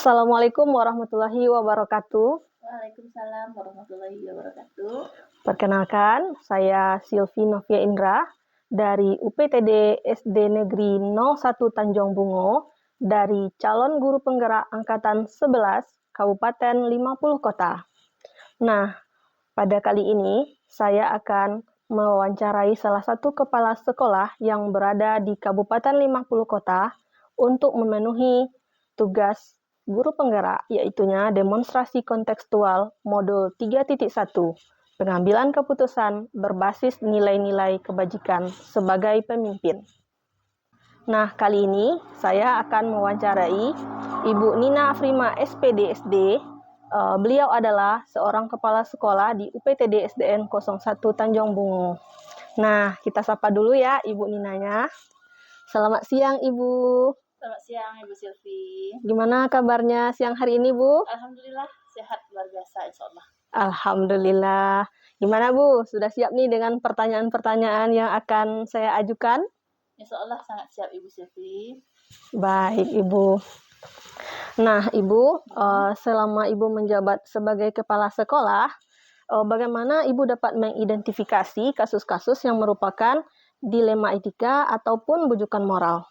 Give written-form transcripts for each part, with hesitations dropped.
Assalamualaikum warahmatullahi wabarakatuh. Waalaikumsalam warahmatullahi wabarakatuh. Perkenalkan, saya Silvi Novia Indra dari UPTD SD Negeri 01 Tanjung Bungo dari calon guru penggerak angkatan 11 Kabupaten 50 Kota. Nah, pada kali ini saya akan mewawancarai salah satu kepala sekolah yang berada di Kabupaten 50 Kota untuk memenuhi tugas guru penggerak, yaitunya demonstrasi kontekstual modul 3.1, pengambilan keputusan berbasis nilai-nilai kebajikan sebagai pemimpin. Nah, kali ini saya akan mewawancarai Ibu Nina Afrima SPD SD. Beliau adalah seorang kepala sekolah di UPTD SDN 01 Tanjung Bungo. Nah, kita sapa dulu ya Ibu Ninanya. Selamat siang Ibu. Selamat siang Ibu Silvi. Gimana kabarnya siang hari ini Bu? Alhamdulillah sehat luar biasa insya Allah. Alhamdulillah. Gimana Bu? Sudah siap nih dengan pertanyaan-pertanyaan yang akan saya ajukan? Insya Allah sangat siap Ibu Silvi. Baik Ibu. Nah Ibu, selama Ibu menjabat sebagai kepala sekolah, bagaimana Ibu dapat mengidentifikasi kasus-kasus yang merupakan dilema etika ataupun bujukan moral?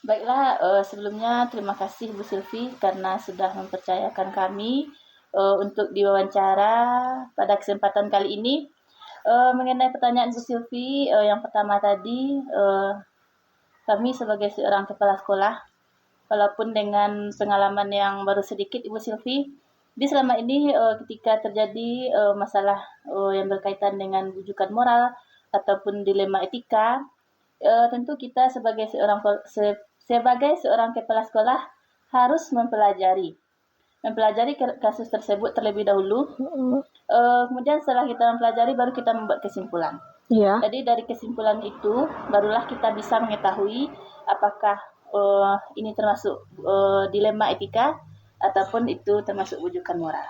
Baiklah, sebelumnya terima kasih Bu Silvi karena sudah mempercayakan kami untuk diwawancara pada kesempatan kali ini. Mengenai pertanyaan Bu Silvi, yang pertama tadi, kami sebagai seorang kepala sekolah, walaupun dengan pengalaman yang baru sedikit Ibu Silvi, di selama ini ketika terjadi masalah yang berkaitan dengan bujukan moral ataupun dilema etika, tentu kita sebagai seorang kepala sekolah harus mempelajari kasus tersebut terlebih dahulu. Kemudian setelah kita mempelajari baru kita membuat kesimpulan. Ya. Jadi dari kesimpulan itu barulah kita bisa mengetahui apakah ini termasuk dilema etika ataupun itu termasuk bujukan moral.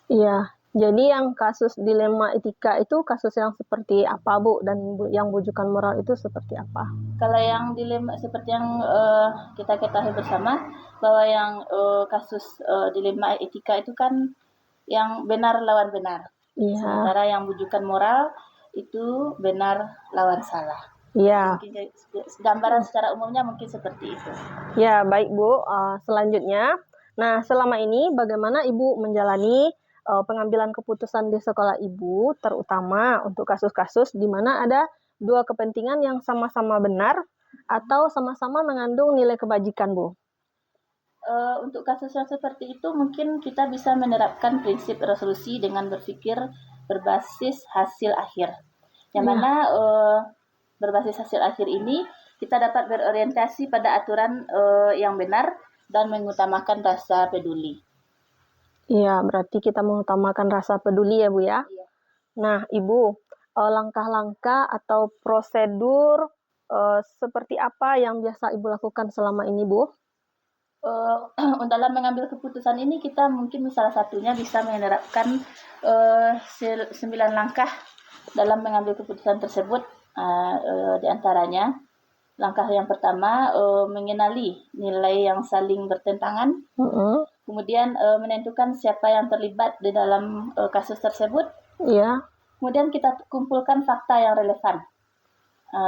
Iya. Jadi yang kasus dilema etika itu kasus yang seperti apa Bu? Dan yang bujukan moral itu seperti apa? Kalau yang dilema seperti yang kita ketahui bersama bahwa yang kasus dilema etika itu kan yang benar lawan benar. Iya. Sementara yang bujukan moral itu benar lawan salah. Iya. Mungkin gambaran secara umumnya mungkin seperti itu. Ya, baik Bu. Selanjutnya, nah selama ini bagaimana Ibu menjalani pengambilan keputusan di sekolah Ibu, terutama untuk kasus-kasus di mana ada dua kepentingan yang sama-sama benar atau sama-sama mengandung nilai kebajikan, Bu? Untuk kasus yang seperti itu mungkin kita bisa menerapkan prinsip resolusi dengan berpikir berbasis hasil akhir. Yang mana berbasis hasil akhir ini kita dapat berorientasi pada aturan yang benar dan mengutamakan rasa peduli. Iya, berarti kita mengutamakan rasa peduli ya Bu ya? Iya. Nah Ibu, langkah-langkah atau prosedur seperti apa yang biasa Ibu lakukan selama ini Bu? Dalam mengambil keputusan ini kita mungkin salah satunya bisa menerapkan 9 langkah dalam mengambil keputusan tersebut. Di antaranya langkah yang pertama mengenali nilai yang saling bertentangan. Kemudian menentukan siapa yang terlibat di dalam kasus tersebut. Iya. Kemudian kita kumpulkan fakta yang relevan.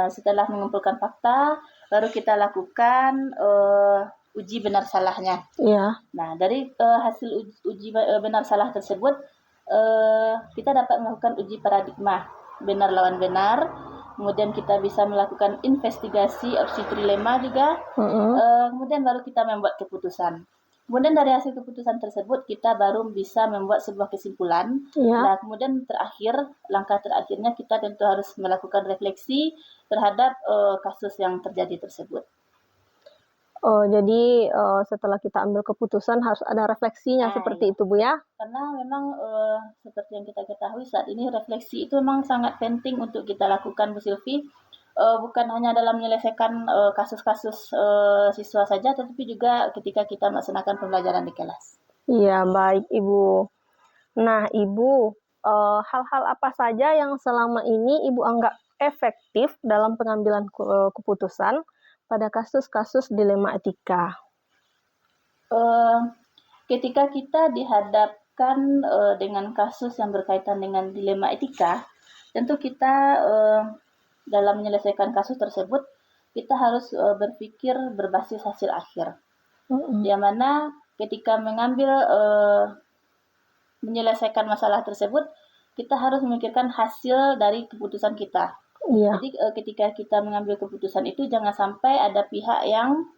Setelah mengumpulkan fakta, baru kita lakukan uji benar salahnya. Iya. Nah, dari hasil uji benar salah tersebut, kita dapat melakukan uji paradigma benar lawan benar. Kemudian kita bisa melakukan investigasi opsi trilema juga. Kemudian baru kita membuat keputusan. Kemudian dari hasil keputusan tersebut kita baru bisa membuat sebuah kesimpulan. Iya. Nah, kemudian langkah terakhirnya kita tentu harus melakukan refleksi terhadap kasus yang terjadi tersebut. Oh, jadi setelah kita ambil keputusan harus ada refleksinya seperti Iya. itu Bu ya? Karena memang seperti yang kita ketahui saat ini refleksi itu memang sangat penting untuk kita lakukan Bu Silvi. Bukan hanya dalam menyelesaikan kasus-kasus siswa saja, tetapi juga ketika kita melaksanakan pembelajaran di kelas. Iya, baik Ibu. Nah Ibu, hal-hal apa saja yang selama ini Ibu anggap efektif dalam pengambilan keputusan pada kasus-kasus dilema etika? ketika kita dihadapkan dengan kasus yang berkaitan dengan dilema etika, tentu kita dalam menyelesaikan kasus tersebut, kita harus berpikir berbasis hasil akhir. Yang mana ketika mengambil menyelesaikan masalah tersebut, kita harus memikirkan hasil dari keputusan kita. Iya. Jadi ketika kita mengambil keputusan itu, jangan sampai ada pihak yang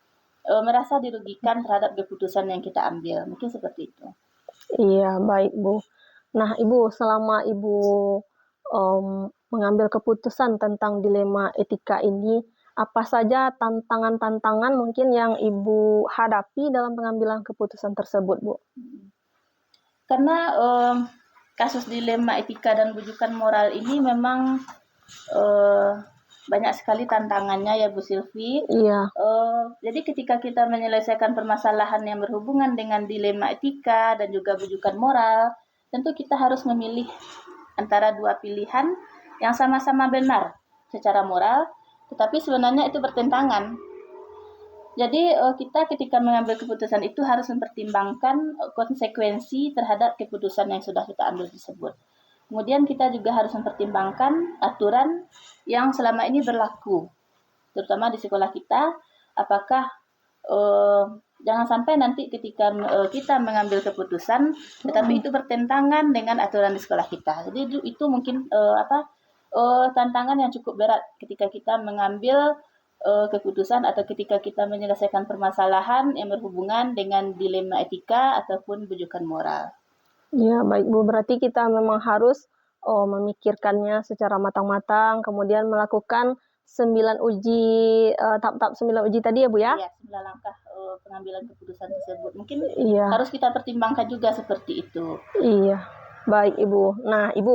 merasa dirugikan terhadap keputusan yang kita ambil. Mungkin seperti itu. Iya, baik Bu. Nah, Ibu, selama Ibu mengambil keputusan tentang dilema etika ini, apa saja tantangan-tantangan mungkin yang Ibu hadapi dalam pengambilan keputusan tersebut, Bu? Karena kasus dilema etika dan bujukan moral ini memang banyak sekali tantangannya ya Bu Silvi. Iya. Jadi ketika kita menyelesaikan permasalahan yang berhubungan dengan dilema etika dan juga bujukan moral, tentu kita harus memilih antara dua pilihan yang sama-sama benar secara moral, tetapi sebenarnya itu bertentangan. Jadi kita ketika mengambil keputusan itu harus mempertimbangkan konsekuensi terhadap keputusan yang sudah kita ambil tersebut. Kemudian kita juga harus mempertimbangkan aturan yang selama ini berlaku, terutama di sekolah kita. Apakah jangan sampai nanti ketika kita mengambil keputusan, tetapi itu bertentangan dengan aturan di sekolah kita. Jadi itu mungkin tantangan yang cukup berat ketika kita mengambil keputusan atau ketika kita menyelesaikan permasalahan yang berhubungan dengan dilema etika ataupun bujukan moral. Ya, baik Bu. Berarti kita memang harus memikirkannya secara matang-matang, kemudian melakukan 9 uji, tahap-tahap 9 uji tadi ya Bu ya? Iya, 9 langkah pengambilan keputusan tersebut. Mungkin Iya. harus kita pertimbangkan juga seperti itu. Iya, baik Ibu. Nah Ibu,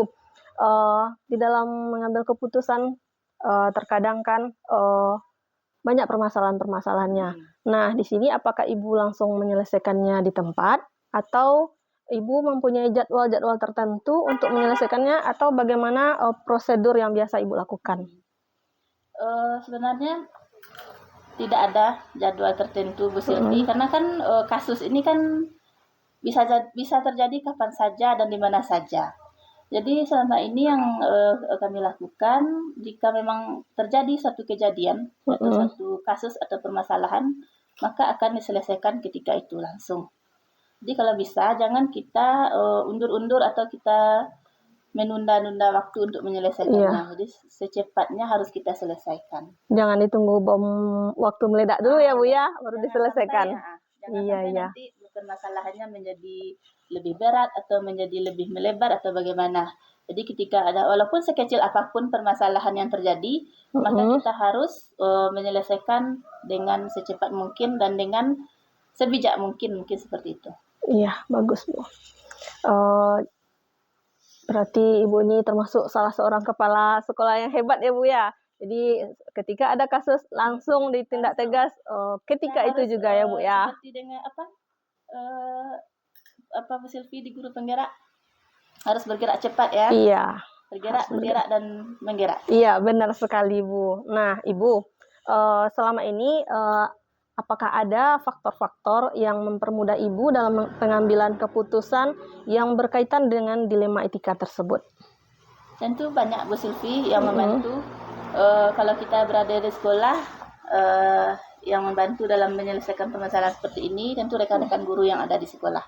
di dalam mengambil keputusan terkadang kan banyak permasalahan-permasalahannya. Nah, di sini apakah Ibu langsung menyelesaikannya di tempat atau Ibu mempunyai jadwal-jadwal tertentu untuk menyelesaikannya atau bagaimana prosedur yang biasa Ibu lakukan? Sebenarnya tidak ada jadwal tertentu Bu Silvi, karena kan kasus ini kan bisa terjadi kapan saja dan di mana saja. Jadi selama ini yang kami lakukan, jika memang terjadi satu kejadian atau satu kasus atau permasalahan, maka akan diselesaikan ketika itu langsung. Jadi kalau bisa jangan kita undur-undur atau kita menunda-nunda waktu untuk menyelesaikannya. Jadi secepatnya harus kita selesaikan. Jangan ditunggu bom waktu meledak dulu ya Bu ya, baru diselesaikan. Jangan sampai nanti permasalahannya menjadi lebih berat atau menjadi lebih melebar atau bagaimana. Jadi ketika ada, walaupun sekecil apapun permasalahan yang terjadi, maka kita harus menyelesaikan dengan secepat mungkin dan dengan sebijak mungkin seperti itu. Iya, bagus Bu. Berarti Ibu ini termasuk salah seorang kepala sekolah yang hebat ya Bu ya. Jadi ketika ada kasus langsung ditindak tegas ketika itu juga ya Bu ya. Seperti dengan Bu Silvi di guru penggerak harus bergerak cepat ya. Iya. Bergerak dan menggerak. Iya, benar sekali Bu. Nah Ibu, selama ini apakah ada faktor-faktor yang mempermudah Ibu dalam pengambilan keputusan yang berkaitan dengan dilema etika tersebut? Tentu banyak Bu Silvi yang membantu. Kalau kita berada di sekolah, yang membantu dalam menyelesaikan permasalahan seperti ini, tentu rekan-rekan guru yang ada di sekolah.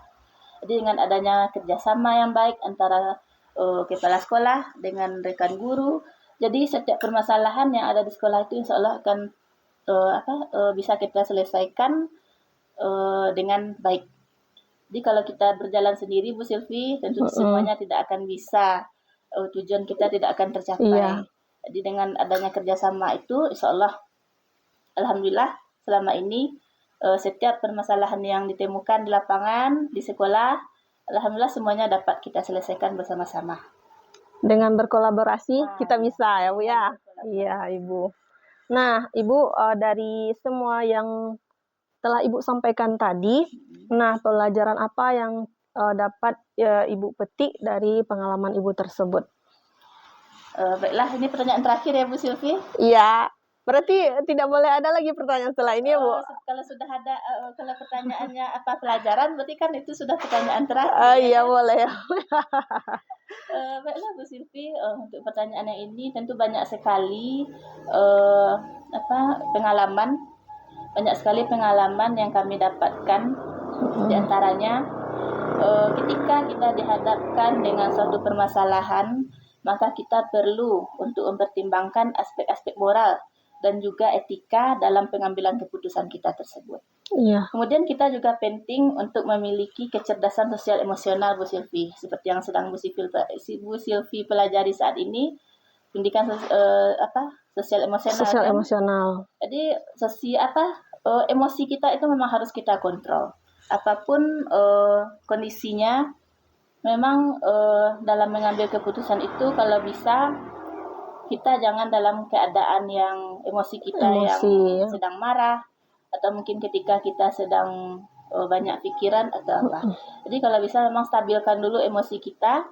Jadi dengan adanya kerjasama yang baik antara kepala sekolah dengan rekan guru, jadi setiap permasalahan yang ada di sekolah itu insya Allah akan bisa kita selesaikan dengan baik. Jadi kalau kita berjalan sendiri Bu Silvi, tentu semuanya tidak akan bisa, tujuan kita tidak akan tercapai. Iya. Jadi dengan adanya kerjasama itu, insya Allah, alhamdulillah selama ini setiap permasalahan yang ditemukan di lapangan, di sekolah, alhamdulillah semuanya dapat kita selesaikan bersama-sama. Dengan berkolaborasi kita bisa ya Bu ya. Iya Ibu. Nah Ibu, dari semua yang telah Ibu sampaikan tadi, nah pelajaran apa yang dapat Ibu petik dari pengalaman Ibu tersebut? Baiklah, ini pertanyaan terakhir ya Bu Silvi. Iya, Berarti tidak boleh ada lagi pertanyaan setelah ini ya, Bu? Kalau sudah ada, kalau pertanyaannya apa pelajaran, berarti kan itu sudah pertanyaan terakhir Oh ya iya kan? boleh ya. Baiklah Bu Silvi, untuk pertanyaannya ini tentu banyak sekali eh, pengalaman, banyak sekali pengalaman yang kami dapatkan. Di antaranya ketika kita dihadapkan dengan suatu permasalahan, maka kita perlu untuk mempertimbangkan aspek-aspek moral dan juga etika dalam pengambilan keputusan kita tersebut. Iya. Kemudian kita juga penting untuk memiliki kecerdasan sosial emosional Bu Silvi, seperti yang sedang Bu Silvi pelajari saat ini, pendidikan sosial emosional. Sosial kan? emosional. Jadi emosi kita itu memang harus kita kontrol. Apapun kondisinya, memang dalam mengambil keputusan itu kalau bisa kita jangan dalam keadaan yang emosi kita yang sedang marah, atau mungkin ketika kita sedang banyak pikiran atau apa. Jadi kalau bisa memang stabilkan dulu emosi kita,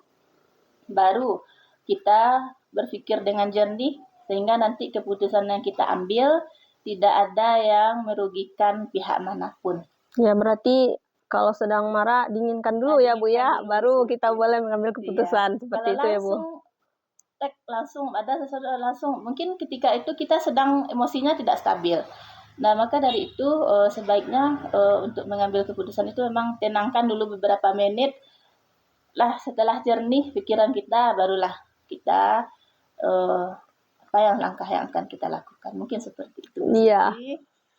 baru kita berpikir dengan jernih, sehingga nanti keputusan yang kita ambil tidak ada yang merugikan pihak manapun. Ya, berarti kalau sedang marah dinginkan dulu ya Bu ya, baru kita boleh mengambil keputusan seperti itu ya Bu. Langsung ada sesuatu langsung, mungkin ketika itu kita sedang emosinya tidak stabil. Nah, maka dari itu sebaiknya untuk mengambil keputusan itu memang tenangkan dulu beberapa menit lah, setelah jernih pikiran kita, barulah kita langkah yang akan kita lakukan. Mungkin seperti itu. Iya.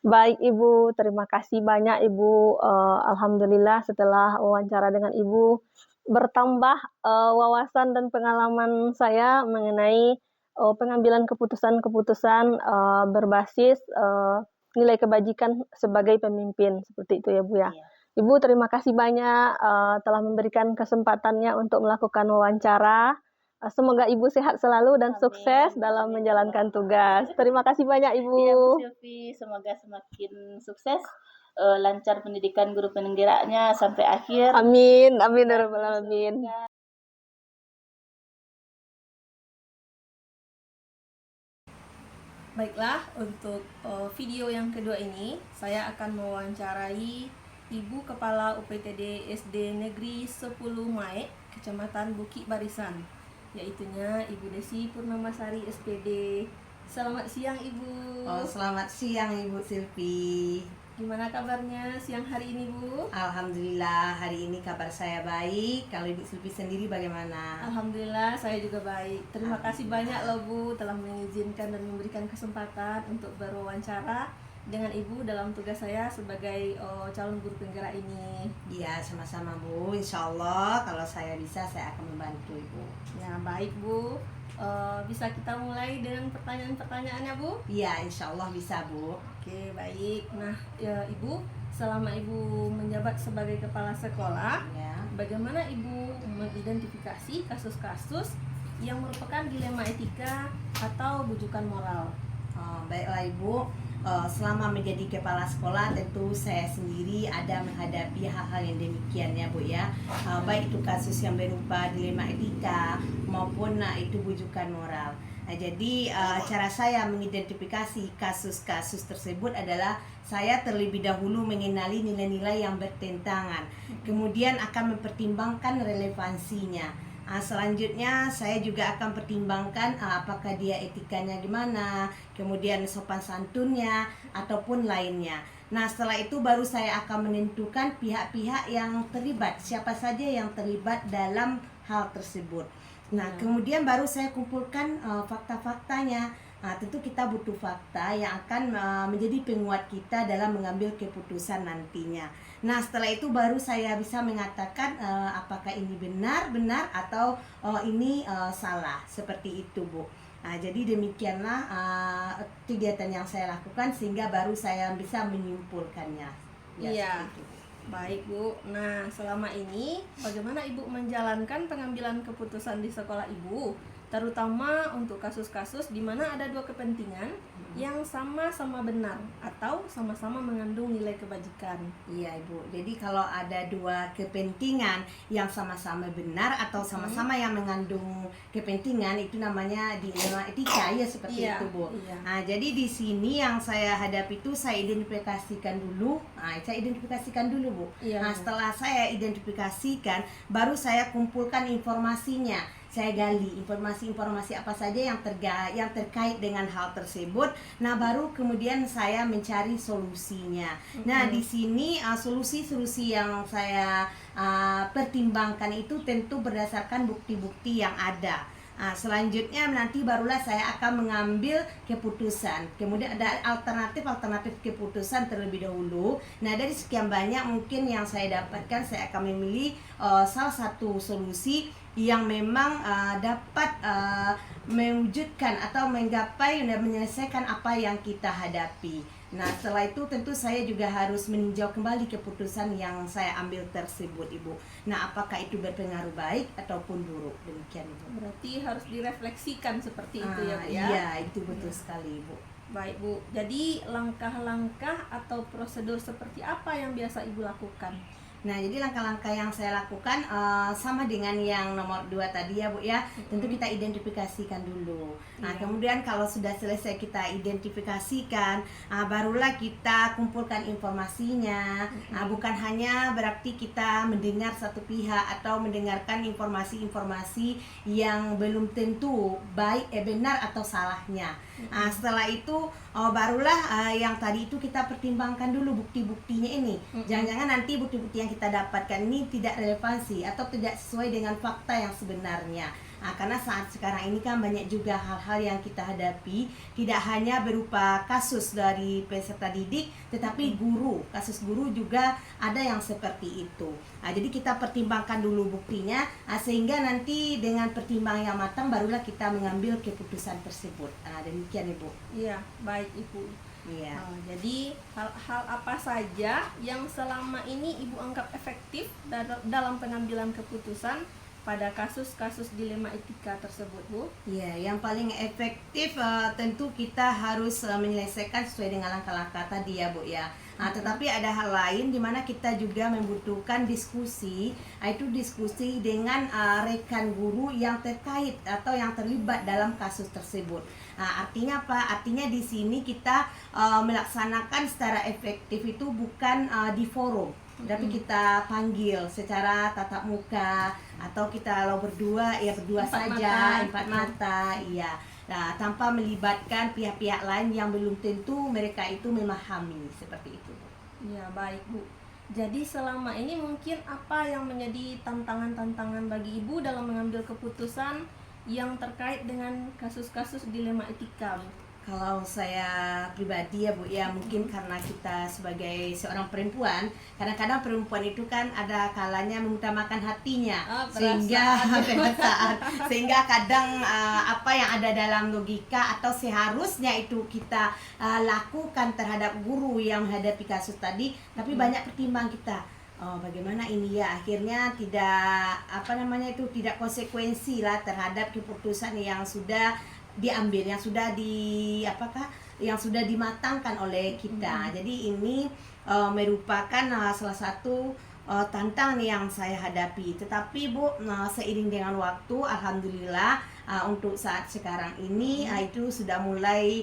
Baik Ibu, terima kasih banyak Ibu. Alhamdulillah setelah wawancara dengan Ibu bertambah wawasan dan pengalaman saya mengenai pengambilan keputusan-keputusan berbasis nilai kebajikan sebagai pemimpin, seperti itu ya Bu ya. Iya. Ibu terima kasih banyak telah memberikan kesempatannya untuk melakukan wawancara. Semoga Ibu sehat selalu dan sukses dalam menjalankan tugas. Terima kasih banyak Ibu. Iya Bu Silvi, semoga semakin sukses, lancar pendidikan guru penggeraknya sampai akhir. Amin, amin ya rabbal alamin. Baiklah, untuk video yang kedua ini saya akan mewawancarai Ibu Kepala UPTD SD Negeri 10 Mae, Kecamatan Bukit Barisan, yaitunya Ibu Desi Purnamasari SPD. Selamat siang Ibu. Selamat siang Ibu Silvi. Gimana kabarnya siang hari ini Bu? Alhamdulillah hari ini kabar saya baik. Kalau Ibu Silvi sendiri bagaimana? Alhamdulillah saya juga baik. Terima kasih banyak loh Bu telah mengizinkan dan memberikan kesempatan untuk berwawancara dengan Ibu dalam tugas saya sebagai calon guru penggerak ini. Iya, sama-sama Bu. Insya Allah kalau saya bisa saya akan membantu Ibu. Ya baik Bu. Bisa kita mulai dengan pertanyaan-pertanyaannya Bu? Iya, insya Allah bisa Bu. Oke baik. Nah ya, Ibu, selama Ibu menjabat sebagai kepala sekolah, Ya. bagaimana Ibu mengidentifikasi kasus-kasus yang merupakan dilema etika atau bujukan moral? Baiklah Ibu. Selama menjadi kepala sekolah tentu saya sendiri ada menghadapi hal-hal yang demikian ya Bu ya, baik itu kasus yang berupa dilema etika maupun itu bujukan moral. Nah, jadi cara saya mengidentifikasi kasus-kasus tersebut adalah saya terlebih dahulu mengenali nilai-nilai yang bertentangan, kemudian akan mempertimbangkan relevansinya. Selanjutnya saya juga akan pertimbangkan apakah dia etikanya gimana, kemudian sopan santunnya ataupun lainnya. Nah setelah itu baru saya akan menentukan pihak-pihak yang terlibat, siapa saja yang terlibat dalam hal tersebut. Nah kemudian baru saya kumpulkan fakta-faktanya. Tentu kita butuh fakta yang akan menjadi penguat kita dalam mengambil keputusan nantinya. Nah setelah itu baru saya bisa mengatakan apakah ini benar atau ini salah, seperti itu Bu. Jadi demikianlah kegiatan yang saya lakukan sehingga baru saya bisa menyimpulkannya. Iya. Baik Bu. Nah selama ini bagaimana Ibu menjalankan pengambilan keputusan di sekolah Ibu terutama untuk kasus-kasus di mana ada dua kepentingan yang sama-sama benar atau sama-sama mengandung nilai kebajikan. Iya Ibu, jadi kalau ada dua kepentingan yang sama-sama benar atau sama-sama yang mengandung kepentingan, itu namanya dilema etika ya, seperti Iya, itu Bu. iya. Nah, jadi di sini yang saya hadapi itu saya identifikasikan dulu. Bu. Iya, Nah, Bu. setelah saya identifikasikan, baru saya kumpulkan informasinya. Saya gali informasi-informasi apa saja yang terkait dengan hal tersebut. Nah, baru kemudian saya mencari solusinya. Nah, di sini solusi-solusi yang saya pertimbangkan itu tentu berdasarkan bukti-bukti yang ada. Selanjutnya nanti barulah saya akan mengambil keputusan. Kemudian ada alternatif keputusan terlebih dahulu. Nah, dari sekian banyak mungkin yang saya dapatkan, saya akan memilih salah satu solusi yang memang dapat mewujudkan atau menggapai dan menyelesaikan apa yang kita hadapi. Nah, setelah itu tentu saya juga harus meninjau kembali keputusan yang saya ambil tersebut, Ibu. Nah, apakah itu berpengaruh baik ataupun buruk? Demikian, Ibu. Berarti harus direfleksikan seperti itu ya, Bu ya. Iya, itu betul sekali, Ibu. Baik, Bu. Jadi langkah-langkah atau prosedur seperti apa yang biasa Ibu lakukan? Nah, jadi langkah-langkah yang saya lakukan sama dengan yang nomor 2 tadi ya Bu ya. Tentu kita identifikasikan dulu. Nah, kemudian kalau sudah selesai kita identifikasikan, barulah kita kumpulkan informasinya. Bukan hanya berarti kita mendengar satu pihak atau mendengarkan informasi-informasi yang belum tentu benar atau salahnya. Setelah itu barulah yang tadi itu kita pertimbangkan dulu bukti-buktinya ini. Jangan-jangan nanti bukti-bukti yang kita dapatkan ini tidak relevansi atau tidak sesuai dengan fakta yang sebenarnya. Karena saat sekarang ini kan banyak juga hal-hal yang kita hadapi, tidak hanya berupa kasus dari peserta didik, tetapi kasus guru juga ada yang seperti itu. Jadi kita pertimbangkan dulu buktinya, sehingga nanti dengan pertimbangan yang matang barulah kita mengambil keputusan tersebut. Demikian Ibu. Iya, baik Ibu. Iya. Jadi hal-hal apa saja yang selama ini Ibu anggap efektif dalam pengambilan keputusan pada kasus-kasus dilema etika tersebut, Bu? Iya, yang paling efektif tentu kita harus menyelesaikan sesuai dengan langkah-langkah tadi ya Bu ya. Tetapi ada hal lain di mana kita juga membutuhkan diskusi, itu diskusi dengan rekan guru yang terkait atau yang terlibat dalam kasus tersebut. Artinya apa? Artinya di sini kita melaksanakan secara efektif itu bukan di forum, tapi kita panggil secara tatap muka, atau kita kalau berdua saja, empat mata, iya. Nah, tanpa melibatkan pihak-pihak lain yang belum tentu mereka itu memahami, seperti itu. Ya, baik Bu. Jadi selama ini mungkin apa yang menjadi tantangan-tantangan bagi Ibu dalam mengambil keputusan yang terkait dengan kasus-kasus dilema etika, Bu? Kalau saya pribadi ya Bu ya, mungkin karena kita sebagai seorang perempuan, kadang-kadang perempuan itu kan ada kalanya mengutamakan hatinya, sehingga kadang apa yang ada dalam logika atau seharusnya itu kita lakukan terhadap guru yang menghadapi kasus tadi, tapi banyak pertimbang kita. Bagaimana ini ya, akhirnya tidak konsekuensi lah terhadap keputusan yang sudah diambil, yang sudah dimatangkan oleh kita. Jadi ini merupakan salah satu tantangan yang saya hadapi. Tetapi Bu, seiring dengan waktu, alhamdulillah untuk saat sekarang ini itu sudah mulai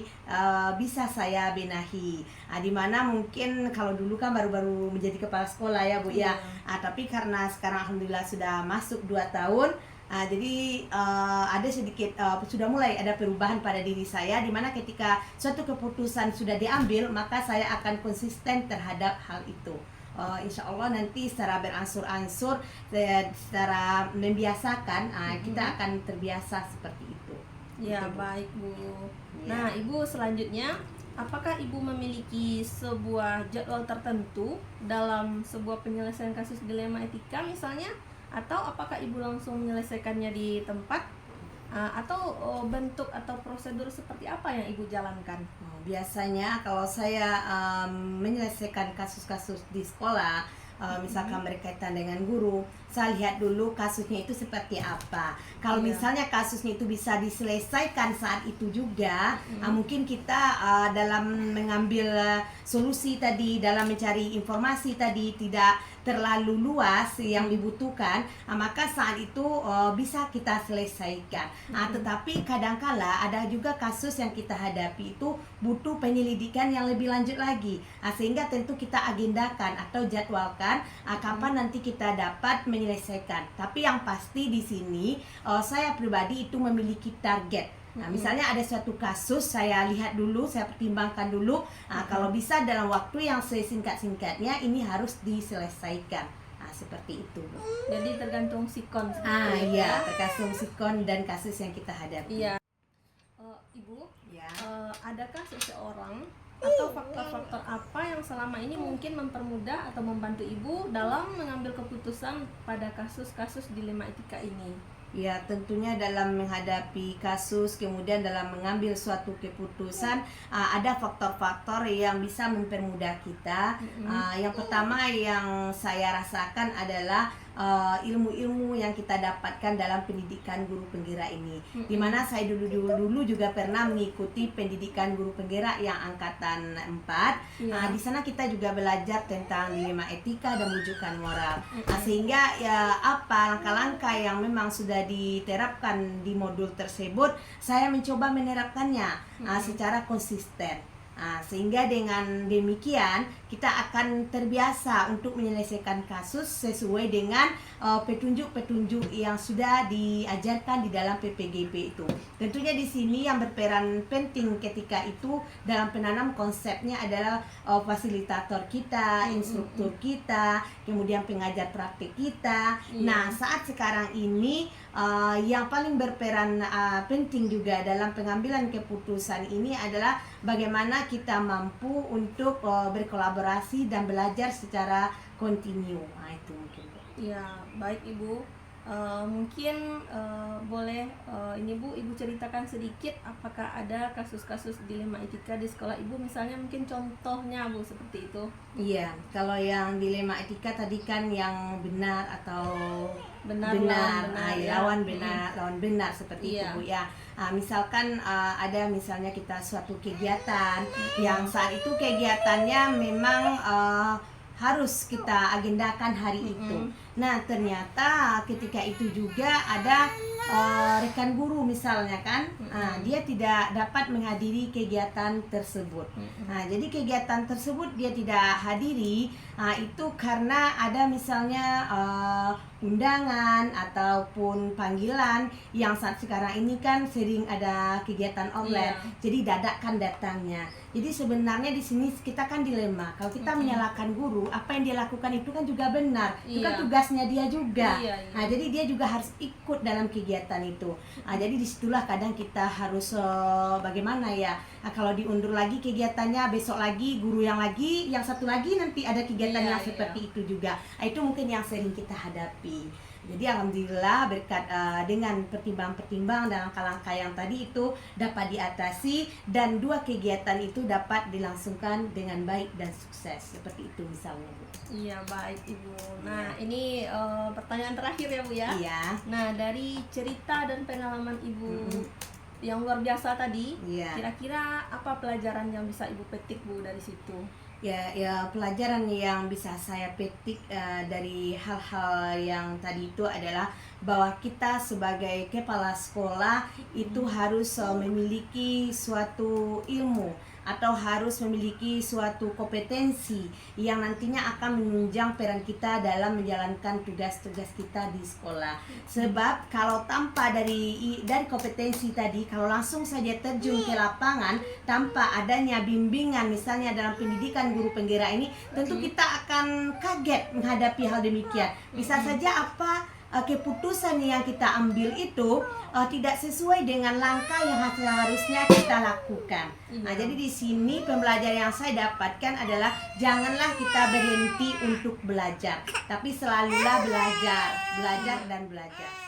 bisa saya benahi. Dimana mungkin kalau dulu kan baru-baru menjadi kepala sekolah ya Bu ya. Tapi karena sekarang alhamdulillah sudah masuk 2 tahun, jadi ada sedikit sudah mulai ada perubahan pada diri saya, di mana ketika suatu keputusan sudah diambil, maka saya akan konsisten terhadap hal itu. Insya Allah nanti secara beransur-ansur, secara membiasakan, kita akan terbiasa seperti itu. Ya, Gitu, Bu. baik Bu. Ya. Nah, Ibu selanjutnya, apakah Ibu memiliki sebuah jadwal tertentu dalam sebuah penyelesaian kasus dilema etika misalnya? Atau apakah Ibu langsung menyelesaikannya di tempat? Atau bentuk atau prosedur seperti apa yang Ibu jalankan? Biasanya kalau saya menyelesaikan kasus-kasus di sekolah, misalkan berkaitan dengan guru, saya lihat dulu kasusnya itu seperti apa. Kalau misalnya kasusnya itu bisa diselesaikan saat itu juga, mungkin kita dalam mengambil solusi tadi, dalam mencari informasi tadi tidak terlalu luas yang dibutuhkan, maka saat itu bisa kita selesaikan. Tetapi kadangkala ada juga kasus yang kita hadapi itu butuh penyelidikan yang lebih lanjut lagi, sehingga tentu kita agendakan atau jadwalkan kapan nanti kita dapat menyelesaikan. Tapi yang pasti di sini saya pribadi itu memiliki target. Misalnya ada suatu kasus, saya lihat dulu, saya pertimbangkan dulu, kalau bisa dalam waktu yang sesingkat-singkatnya ini harus diselesaikan. Seperti itu. Jadi tergantung sikon. Iya, tergantung sikon dan kasus yang kita hadapi. Iya. Ibu, Ya. adakah seseorang atau faktor-faktor apa yang selama ini mungkin mempermudah atau membantu Ibu dalam mengambil keputusan pada kasus-kasus dilema etika ini? Ya, tentunya dalam menghadapi kasus, kemudian dalam mengambil suatu keputusan, ada faktor-faktor yang bisa mempermudah kita. Yang pertama yang saya rasakan adalah ilmu-ilmu yang kita dapatkan dalam pendidikan guru penggerak ini. Dimana saya dulu juga pernah mengikuti pendidikan guru penggerak yang angkatan 4. Di sana kita juga belajar tentang dilema etika dan rujukan moral. Sehingga ya apa langkah-langkah yang memang sudah diterapkan di modul tersebut, saya mencoba menerapkannya secara konsisten. Sehingga dengan demikian kita akan terbiasa untuk menyelesaikan kasus sesuai dengan petunjuk-petunjuk yang sudah diajarkan di dalam PPGP itu. Tentunya di sini yang berperan penting ketika itu dalam penanam konsepnya adalah fasilitator kita, instruktur kita, kemudian pengajar praktik kita. Nah, saat sekarang ini yang paling berperan penting juga dalam pengambilan keputusan ini adalah bagaimana kita mampu untuk berkolaborasi dan belajar secara kontinu. Itu mungkin. Ya, baik Ibu. Mungkin boleh ini Bu, Ibu ceritakan sedikit apakah ada kasus-kasus dilema etika di sekolah Ibu, misalnya mungkin contohnya Bu seperti itu. Iya, kalau yang dilema etika tadi kan yang benar atau Benar, lawan benar seperti itu Bu ya. Misalkan ada misalnya kita suatu kegiatan yang saat itu kegiatannya memang harus kita agendakan hari itu. Nah, ternyata ketika itu juga ada rekan guru misalnya kan, dia tidak dapat menghadiri kegiatan tersebut. Jadi kegiatan tersebut dia tidak hadiri, itu karena ada misalnya undangan ataupun panggilan yang saat sekarang ini kan sering ada kegiatan online. Jadi dadakan datangnya. Jadi sebenarnya di sini kita kan dilema. Kalau kita menyalahkan guru, apa yang dia lakukan itu kan juga benar. Itu kan tugasnya dia juga. Jadi dia juga harus ikut dalam kegiatan itu. Jadi disitulah kadang kita harus bagaimana ya. Kalau diundur lagi kegiatannya, besok lagi guru yang satu lagi nanti ada kegiatan yang seperti itu juga. Itu mungkin yang sering kita hadapi. Jadi alhamdulillah berkat dengan pertimbang-pertimbang dan langkah-langkah yang tadi itu dapat diatasi dan 2 kegiatan itu dapat dilangsungkan dengan baik dan sukses. Seperti itu misalnya Bu. Iya, baik Ibu. Nah, ini pertanyaan terakhir ya Bu ya. Iya. Nah, dari cerita dan pengalaman Ibu yang luar biasa tadi, kira-kira apa pelajaran yang bisa Ibu petik Bu dari situ? Ya pelajaran yang bisa saya petik dari hal-hal yang tadi itu adalah bahwa kita sebagai kepala sekolah itu harus memiliki suatu ilmu atau harus memiliki suatu kompetensi yang nantinya akan menunjang peran kita dalam menjalankan tugas-tugas kita di sekolah. Sebab kalau tanpa dari kompetensi tadi, kalau langsung saja terjun ke lapangan tanpa adanya bimbingan misalnya dalam pendidikan guru penggerak ini, tentu kita akan kaget menghadapi hal demikian. Bisa saja keputusan yang kita ambil itu tidak sesuai dengan langkah yang harusnya kita lakukan. Jadi di sini pembelajaran yang saya dapatkan adalah janganlah kita berhenti untuk belajar, tapi selalulah belajar dan belajar.